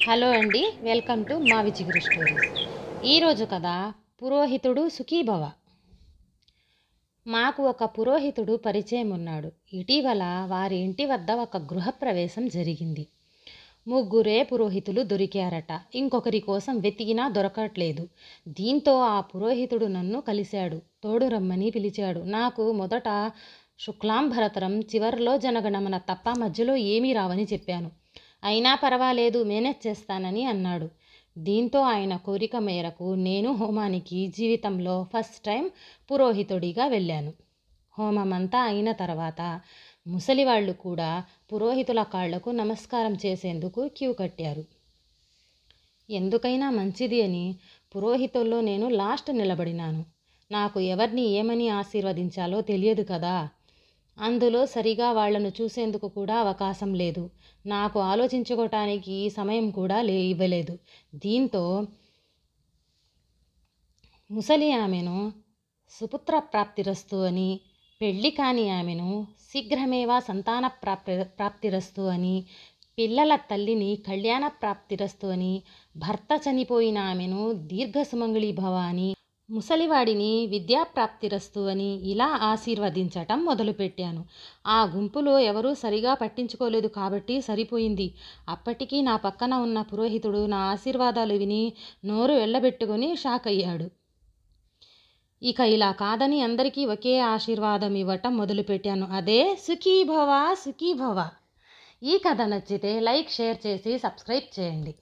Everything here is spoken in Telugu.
హలో అండి, వెల్కమ్ టు మా విజిగురు స్టోరీస్. ఈరోజు కథ పురోహితుడు సుఖీభవ. మాకు ఒక పురోహితుడు పరిచయం ఉన్నాడు. ఇటీవల వారి ఇంటి వద్ద ఒక గృహప్రవేశం జరిగింది. ముగ్గురే పురోహితులు దొరికారట. ఇంకొకరి కోసం వెతికినా దొరకట్లేదు. దీంతో ఆ పురోహితుడు నన్ను కలిశాడు. తోడు రమ్మని పిలిచాడు. నాకు మొదట శుక్లాంబరతరం, చివరిలో జనగణమన తప్ప మధ్యలో ఏమీ రావని చెప్పాను. అయినా పర్వాలేదు, మేనేజ్ చేస్తానని అన్నాడు. దీంతో ఆయన కోరిక మేరకు నేను హోమానికి జీవితంలో ఫస్ట్ టైం పురోహితుడిగా వెళ్ళాను. హోమమంతా అయిన తర్వాత ముసలివాళ్ళు కూడా పురోహితుల కాళ్లకు నమస్కారం చేసేందుకు క్యూ కట్టారు. ఎందుకైనా మంచిది అని పురోహితుల్లో నేను లాస్ట్ నిలబడినాను. నాకు ఎవరిని ఏమని ఆశీర్వదించాలో తెలియదు కదా. అందులో సరిగా వాళ్లను చూసేందుకు కూడా అవకాశం లేదు. నాకు ఆలోచించుకోవటానికి సమయం కూడా ఇవ్వలేదు. దీంతో ముసలి ఆమెను సుపుత్ర ప్రాప్తిరస్తు అని, పెళ్ళి కాని ఆమెను శీఘ్రమేవా సంతాన ప్రాప్తిరస్తు అని, పిల్లల తల్లిని కళ్యాణ ప్రాప్తిరస్తు అని, భర్త చనిపోయిన ఆమెను దీర్ఘసుమంగళి భవ అని, ముసలివాడిని విద్యాప్రాప్తిరస్తు అని ఇలా ఆశీర్వదించటం మొదలుపెట్టాను. ఆ గుంపులో ఎవరూ సరిగా పట్టించుకోలేదు కాబట్టి సరిపోయింది. అప్పటికీ నా పక్కన ఉన్న పురోహితుడు నా ఆశీర్వాదాలు విని నోరు వెళ్ళబెట్టుకుని షాక్ అయ్యాడు. ఇక ఇలా కాదని అందరికీ ఒకే ఆశీర్వాదం ఇవ్వటం మొదలుపెట్టాను. అదే సుఖీభవ సుఖీభవ. ఈ కథ నచ్చితే లైక్, షేర్ చేసి సబ్స్క్రైబ్ చేయండి.